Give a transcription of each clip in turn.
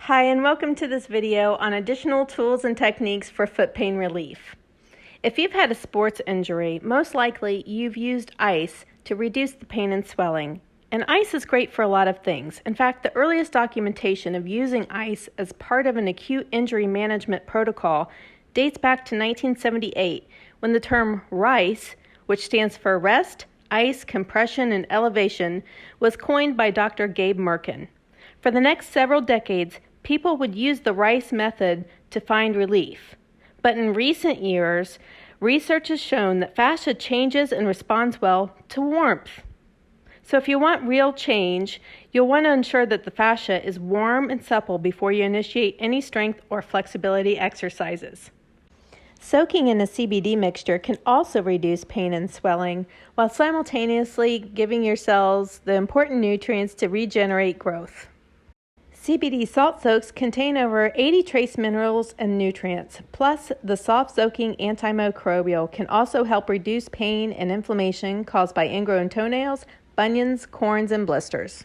Hi, and welcome to this video on additional tools and techniques for foot pain relief. If you've had a sports injury, most likely you've used ice to reduce the pain and swelling. And ice is great for a lot of things. In fact, the earliest documentation of using ice as part of an acute injury management protocol dates back to 1978, when the term RICE, which stands for Rest, Ice, Compression, and Elevation, was coined by Dr. Gabe Merkin. For the next several decades, people would use the RICE method to find relief. But in recent years, research has shown that fascia changes and responds well to warmth. So if you want real change, you'll want to ensure that the fascia is warm and supple before you initiate any strength or flexibility exercises. Soaking in a CBD mixture can also reduce pain and swelling, while simultaneously giving your cells the important nutrients to regenerate growth. CBD salt soaks contain over 80 trace minerals and nutrients, plus the soft-soaking antimicrobial can also help reduce pain and inflammation caused by ingrown toenails, bunions, corns, and blisters.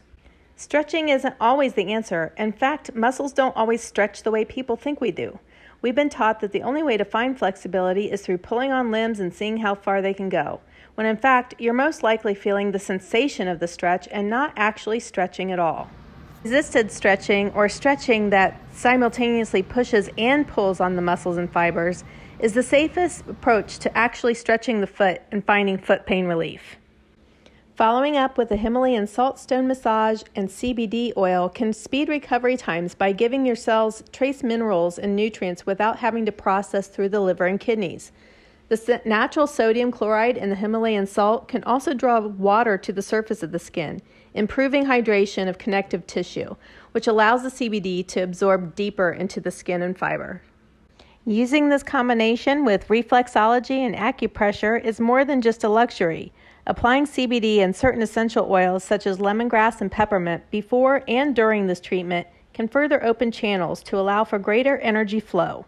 Stretching isn't always the answer. In fact, muscles don't always stretch the way people think we do. We've been taught that the only way to find flexibility is through pulling on limbs and seeing how far they can go, when in fact, you're most likely feeling the sensation of the stretch and not actually stretching at all. Resisted stretching, or stretching that simultaneously pushes and pulls on the muscles and fibers, is the safest approach to actually stretching the foot and finding foot pain relief. Following up with a Himalayan saltstone massage and CBD oil can speed recovery times by giving your cells trace minerals and nutrients without having to process through the liver and kidneys. The natural sodium chloride in the Himalayan salt can also draw water to the surface of the skin, improving hydration of connective tissue, which allows the CBD to absorb deeper into the skin and fiber. Using this combination with reflexology and acupressure is more than just a luxury. Applying CBD and certain essential oils such as lemongrass and peppermint before and during this treatment can further open channels to allow for greater energy flow.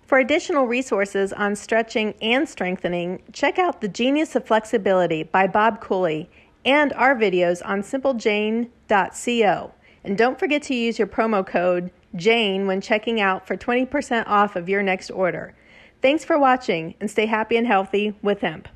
For additional resources on stretching and strengthening, check out The Genius of Flexibility by Bob Cooley and our videos on simplejane.co. And don't forget to use your promo code JANE when checking out for 20% off of your next order. Thanks for watching, and stay happy and healthy with hemp.